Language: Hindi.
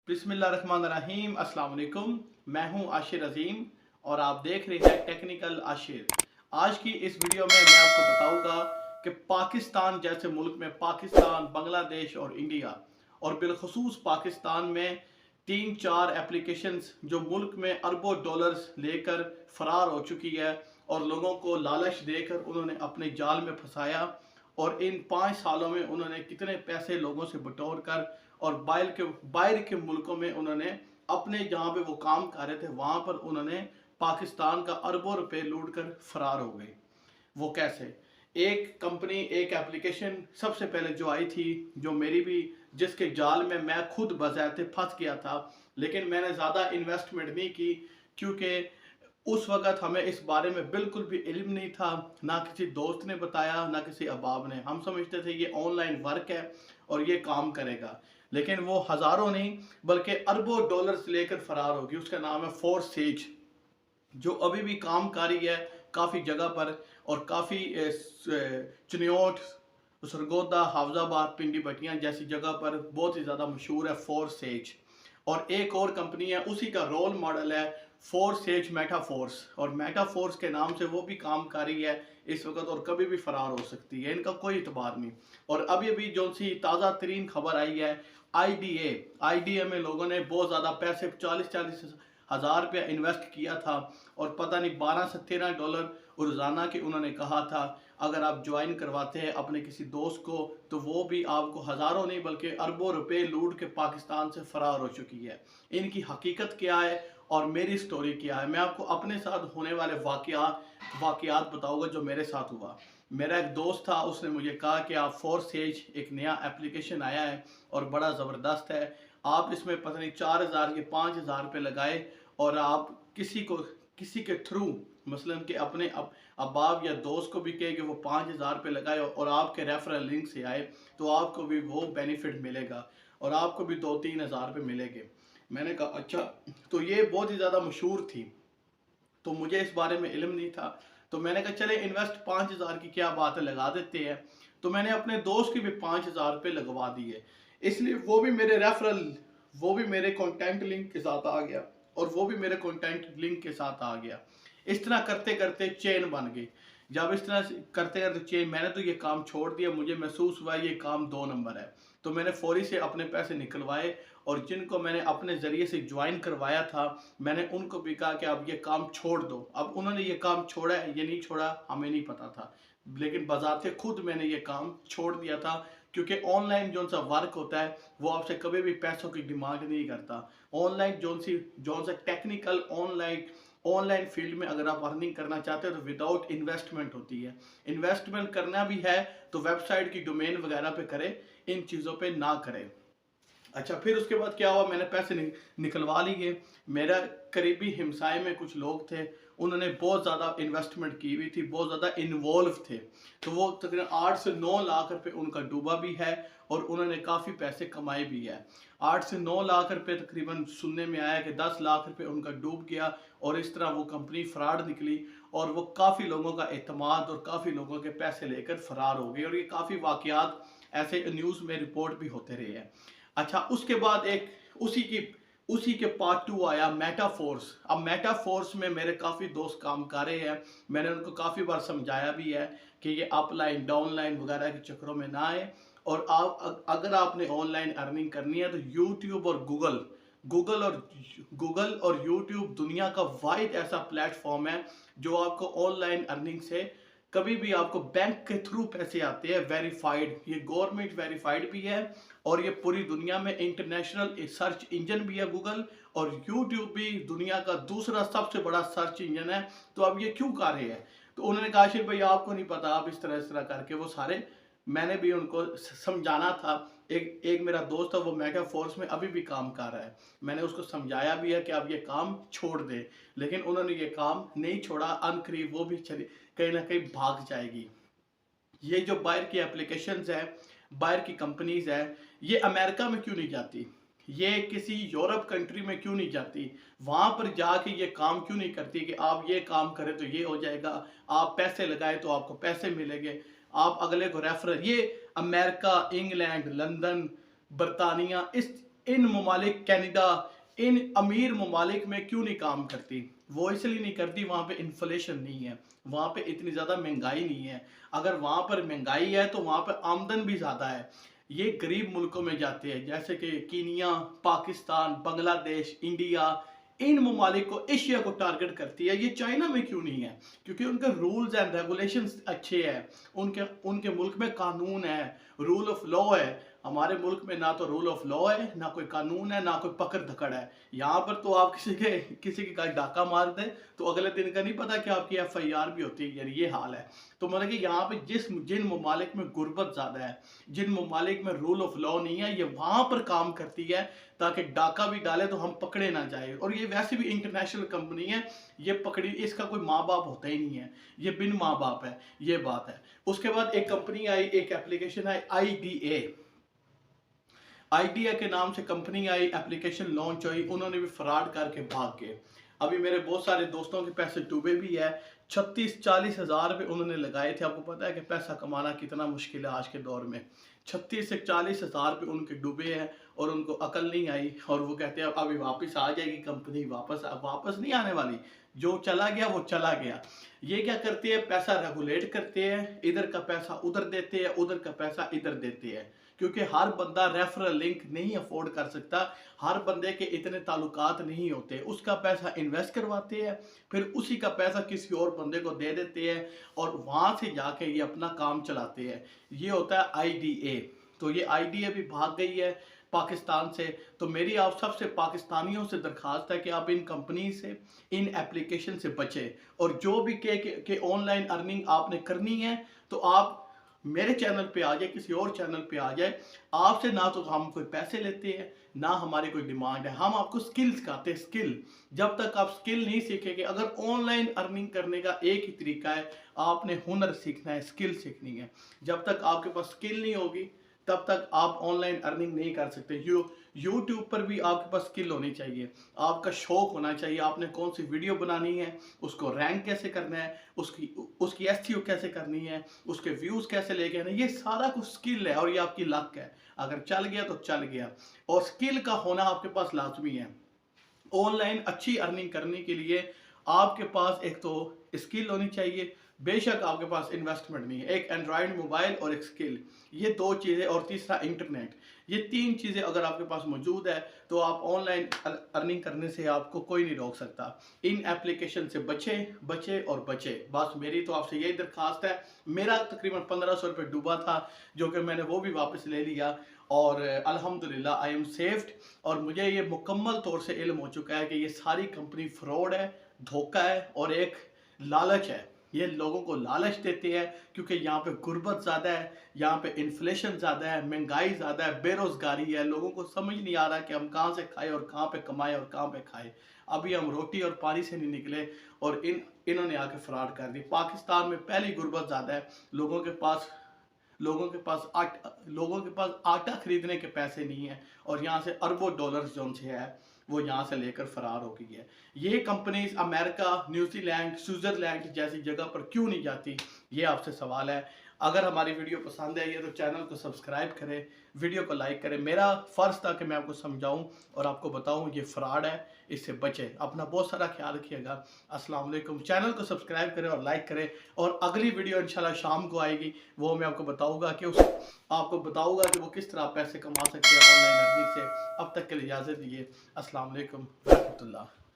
बिस्मिल्लाहिर्रहमानिर्रहीम अस्सलाम वालेकुम। मैं हूं आशिर अजीम और आप देख रहे हैं टेक्निकल आशिर। आज की इस वीडियो में मैं आपको बताऊंगा कि पाकिस्तान जैसे मुल्क में, पाकिस्तान, बांग्लादेश और इंडिया और बिलखसूस पाकिस्तान में तीन चार एप्लीकेशंस जो मुल्क में अरबों डॉलर्स लेकर फरार हो चुकी है और लोगों को लालच देकर उन्होंने अपने जाल में फंसाया। और इन 5 सालों में उन्होंने कितने पैसे लोगों से बटोर कर और बाहर के मुल्कों में उन्होंने अपने जहाँ पे वो काम कर रहे थे वहाँ पर उन्होंने पाकिस्तान का अरबों रुपए लूट कर फरार हो गए। वो कैसे? एक कंपनी, एक एप्लीकेशन सबसे पहले जो आई थी, जो मेरी भी, जिसके जाल में मैं खुद बज़ाते फंस गया था, लेकिन मैंने ज़्यादा इन्वेस्टमेंट नहीं की क्योंकि उस वक़्त हमें इस बारे में बिल्कुल भी इल्म नहीं था। ना किसी दोस्त ने बताया, ना किसी अहबाब ने। हम समझते थे ये ऑनलाइन वर्क है और ये काम करेगा, लेकिन वो हज़ारों नहीं बल्कि अरबों डॉलर्स लेकर फरार होगी। उसका नाम है फोरसेज, जो अभी भी कामकारी है काफ़ी जगह पर और काफ़ी चिन्योट, सरगोदा, हाफजाबाद, पिंडी पटियाँ जैसी जगह पर बहुत ही ज़्यादा मशहूर है फोरसेज। और एक और कंपनी है, उसी का रोल मॉडल है फोरसेज मेटाफोर्स, और मेटाफोर्स के नाम से वो भी कामकारी है इस वक्त और कभी भी फरार हो सकती है, इनका कोई इतबार नहीं। और अभी अभी जो सी ताज़ा तरीन खबर आई है, आईडीए में लोगों ने बहुत ज़्यादा पैसे, 40-40 हज़ार रुपया इन्वेस्ट किया था और पता नहीं 12 से 13 डॉलर रोज़ाना के उन्होंने कहा था अगर आप ज्वाइन करवाते हैं अपने किसी दोस्त को तो वो भी आपको हज़ारों नहीं बल्कि अरबों रुपए लूट के पाकिस्तान से फरार हो चुकी है। इनकी हकीकत क्या है और मेरी स्टोरी क्या है, मैं आपको अपने साथ होने वाले वाक़यात बताऊंगा जो मेरे साथ हुआ। मेरा एक दोस्त था, उसने मुझे कहा कि आप फोरसेज एक नया एप्लीकेशन आया है और बड़ा ज़बरदस्त है, आप इसमें पता नहीं 4,000 के 5,000 रुपये लगाए और आप किसी के थ्रू, मसलन कि अपने अबाब या दोस्त को भी कहे कि वो 5,000 रुपये लगाए और आपके रेफरल लिंक से आए तो आपको भी वो बेनिफिट मिलेगा और आपको भी 2-3 हज़ार रुपये मिलेंगे। मैंने कहा अच्छा। तो ये बहुत ही ज़्यादा मशहूर थी, तो मुझे इस बारे में इल्म नहीं था, तो मैंने कहा चले इन्वेस्ट 5,000 की क्या बात है, लगा देते हैं। तो मैंने अपने दोस्त की भी 5,000 रुपये लगवा दिए, इसलिए वो भी मेरे रेफरल, वो भी मेरे कॉन्टेंट लिंक के साथ आ गया और वो भी मेरे कॉन्टेंट लिंक के साथ आ गया। इस तरह करते करते चेन बन गई। जब इस तरह करते करते चेन, मैंने तो ये काम छोड़ दिया, मुझे महसूस हुआ ये काम 2 नंबर है, तो मैंने फौरी से अपने पैसे निकलवाए और जिनको मैंने अपने ज़रिए से ज्वाइन करवाया था मैंने उनको भी कहा कि अब ये काम छोड़ दो। अब उन्होंने ये काम छोड़ा है, ये नहीं छोड़ा हमें नहीं पता था, लेकिन बजाते खुद मैंने ये काम छोड़ दिया था क्योंकि ऑनलाइन जो सा वर्क होता है वो आपसे कभी भी पैसों की डिमांड नहीं करता। ऑनलाइन जो सा टेक्निकल ऑनलाइन फील्ड में अगर आप अर्निंग करना चाहते हो तो विदाउट इन्वेस्टमेंट होती है। इन्वेस्टमेंट करना भी है तो वेबसाइट की डोमेन वगैरह पे करें, इन चीज़ों पे ना करें। अच्छा, फिर उसके बाद क्या हुआ, मैंने पैसे निकलवा लिए। मेरा करीबी हमसाए में कुछ लोग थे, उन्होंने बहुत ज़्यादा इन्वेस्टमेंट की हुई थी, बहुत ज़्यादा इन्वॉल्व थे, तो वो तकरीबन 8 से 9 लाख रुपए उनका डूबा भी है और उन्होंने काफ़ी पैसे कमाए भी है। 8 से 9 लाख रुपए तकरीबन सुनने में आया कि 10 लाख रुपए उनका डूब गया और इस तरह वो कंपनी फ्रॉड निकली और वो काफ़ी लोगों का एतमाद और काफ़ी लोगों के पैसे लेकर फरार हो गई और ये काफ़ी वाक़यात ऐसे न्यूज़ में रिपोर्ट भी होते रहे हैं। अच्छा, उसके बाद एक उसी के पार्ट 2 आया मेटाफोर्स। अब मेटाफोर्स में मेरे काफ़ी दोस्त काम कर रहे हैं, मैंने उनको काफ़ी बार समझाया भी है कि ये अपलाइन डाउनलाइन वगैरह के चक्करों में ना आए। और आप अगर आपने ऑनलाइन अर्निंग करनी है तो यूट्यूब और गूगल और यूट्यूब दुनिया का वाहिद ऐसा प्लेटफॉर्म है जो आपको ऑनलाइन अर्निंग से, कभी भी आपको बैंक के थ्रू पैसे आते हैं वेरीफाइड, ये गवर्नमेंट वेरीफाइड भी है और ये पूरी दुनिया में इंटरनेशनल सर्च इंजन भी है गूगल, और यूट्यूब भी दुनिया का दूसरा सबसे बड़ा सर्च इंजन है। तो अब ये क्यों कर रहे हैं? तो उन्होंने कहा आशिर भाई आपको नहीं पता, आप इस तरह करके वो सारे, मैंने भी उनको समझाना था। एक मेरा दोस्त है, वो मेगा फोर्स में अभी भी काम कर रहा है, मैंने उसको समझाया भी है कि अब ये काम छोड़ दे, लेकिन उन्होंने ये काम नहीं छोड़ा। अनकरीब वो भी चली कहीं ना कहीं भाग जाएगी। ये जो बाहर की एप्लीकेशंस है, बाहर की कंपनीज है, ये अमेरिका में क्यों नहीं जाती, ये किसी यूरोप कंट्री में क्यों नहीं जाती, वहां पर जाके ये काम क्यों नहीं करती कि आप ये काम करें तो ये हो जाएगा, आप पैसे लगाए तो आपको पैसे मिलेंगे, आप अगले को रेफरल। ये अमेरिका, इंग्लैंड, लंदन, बरतानिया, इन ममालिक कनाडा, इन अमीर ममालिक में क्यों नहीं काम करती? वो इसलिए नहीं करती, वहाँ पे इन्फ्लेशन नहीं है, वहाँ पे इतनी ज़्यादा महंगाई नहीं है। अगर वहाँ पर महंगाई है तो वहाँ पर आमदन भी ज़्यादा है। ये गरीब मुल्कों में जाते हैं, जैसे कि कीनिया, पाकिस्तान, बांग्लादेश, इंडिया, इन ममालिक को, एशिया को टारगेट करती है। ये चाइना में क्यों नहीं है? क्योंकि उनके रूल्स एंड रेगुलेशंस अच्छे हैं, उनके उनके मुल्क में कानून है, रूल ऑफ लॉ है। हमारे मुल्क में ना तो रूल ऑफ लॉ है, ना कोई कानून है, ना कोई पकड़ धकड़ है। यहाँ पर तो आप किसी के डाका मार दे तो अगले दिन का नहीं पता कि आपकी FIR भी होती है। यानी ये हाल है। तो मतलब कि यहाँ पे जिन ममालिक में गुर्बत ज़्यादा है, जिन ममालिक में रूल ऑफ लॉ नहीं है, ये वहाँ पर काम करती है ताकि डाका भी डाले तो हम पकड़े ना जाए। और ये वैसे भी इंटरनेशनल कंपनी है, ये पकड़ी, इसका कोई माँ बाप होता ही नहीं है, ये बिन माँ बाप है, ये बात है। उसके बाद एक कंपनी आई, एक एप्लीकेशन आई, आइडिया के नाम से कंपनी आई, एप्लीकेशन लॉन्च हुई, उन्होंने भी फ्रॉड करके भाग गए। अभी मेरे बहुत सारे दोस्तों के पैसे डूबे भी है, 36-40 हज़ार रुपये उन्होंने लगाए थे। आपको पता है कि पैसा कमाना कितना मुश्किल है आज के दौर में। 36 से 40 हज़ार रुपये उनके डूबे हैं और उनको अकल नहीं आई, और वो कहते हैं अभी वापस आ जाएगी कंपनी, वापस नहीं आने वाली। जो चला गया वो चला गया। ये क्या करते हैं? पैसा रेगुलेट करते हैं, इधर का पैसा उधर देते हैं, उधर का पैसा इधर देते हैं। क्योंकि हर बंदा रेफरल लिंक नहीं अफोर्ड कर सकता, हर बंदे के इतने ताल्लुकात नहीं होते। उसका पैसा इन्वेस्ट करवाते हैं, फिर उसी का पैसा किसी और बंदे को दे देते हैं और वहाँ से जाके ये अपना काम चलाते हैं। ये होता है IDA। तो ये IDA भी भाग गई है पाकिस्तान से। तो मेरी आप सबसे पाकिस्तानियों से दरखास्त है कि आप इन कंपनी से, इन एप्लीकेशन से बचें। और जो भी के ऑनलाइन अर्निंग आपने करनी है तो आप मेरे चैनल पे आ जाए, किसी और चैनल पे आ जाए। आपसे ना तो हम कोई पैसे लेते हैं, ना हमारी कोई डिमांड है, हम आपको स्किल सिखाते हैं। स्किल, जब तक आप स्किल नहीं सीखेंगे, अगर ऑनलाइन अर्निंग करने का एक ही तरीका है, आपने हुनर सीखना है, स्किल सीखनी है। जब तक आपके पास स्किल नहीं होगी तब तक आप ऑनलाइन अर्निंग नहीं कर सकते। यूट्यूब पर भी आपके पास स्किल होनी चाहिए, आपका शौक होना चाहिए, आपने कौन सी वीडियो बनानी है, उसको रैंक कैसे करना है, उसकी SEO कैसे करनी है, उसके व्यूज़ कैसे लेके आना है, ये सारा कुछ स्किल है और ये आपकी लक है। अगर चल गया तो चल गया, और स्किल का होना आपके पास लाजमी है। ऑनलाइन अच्छी अर्निंग करने के लिए आपके पास एक तो स्किल होनी चाहिए, बेशक आपके पास इन्वेस्टमेंट नहीं है, एक एंड्रॉयड मोबाइल और एक स्किल, ये 2 चीज़ें, और तीसरा इंटरनेट। ये 3 चीज़ें अगर आपके पास मौजूद है तो आप ऑनलाइन अर्निंग करने से आपको कोई नहीं रोक सकता। इन एप्लीकेशन से बचे और बचे। बस मेरी तो आपसे यही दरखास्त है। मेरा तकरीबन 1500 रुपये डूबा था, जो कि मैंने वो भी वापस ले लिया, और अल्हम्दुलिल्लाह आई एम सेफ्ड। और मुझे ये मुकम्मल तौर से इल्म हो चुका है कि ये सारी कंपनी फ्रॉड है, धोखा है और एक लालच है। ये लोगों को लालच देते हैं क्योंकि यहाँ पे गुर्बत ज़्यादा है, यहाँ पे इन्फ्लेशन ज़्यादा है, महंगाई ज़्यादा है, बेरोज़गारी है। लोगों को समझ नहीं आ रहा कि हम कहाँ से खाएं और कहाँ पे कमाएं और कहाँ पे खाएं। अभी हम रोटी और पानी से नहीं निकले और इन्होंने आके फ्रॉड कर दी। पाकिस्तान में पहली गुर्बत ज़्यादा है, लोगों के पास आटा खरीदने के पैसे नहीं है, और यहाँ से अरबों डॉलर्स जो से है वो यहाँ से लेकर फरार हो गई है। ये कंपनीज अमेरिका, न्यूजीलैंड, स्विट्जरलैंड जैसी जगह पर क्यों नहीं जाती, ये आपसे सवाल है। अगर हमारी वीडियो पसंद आई है तो चैनल को सब्सक्राइब करें, वीडियो को लाइक करें। मेरा फ़र्ज़ था कि मैं आपको समझाऊं और आपको बताऊं ये फ्रॉड है, इससे बचें। अपना बहुत सारा ख्याल रखिएगा। अस्सलाम वालेकुम। चैनल को सब्सक्राइब करें और लाइक करें, और अगली वीडियो इंशाल्लाह शाम को आएगी, वो मैं आपको बताऊँगा कि वो किस तरह पैसे कमा सकते हैं ऑनलाइन अर्निंग से। अब तक के लिए इजाज़त दीजिए। अस्सलाम वालेकुम व रहमतुल्लाह।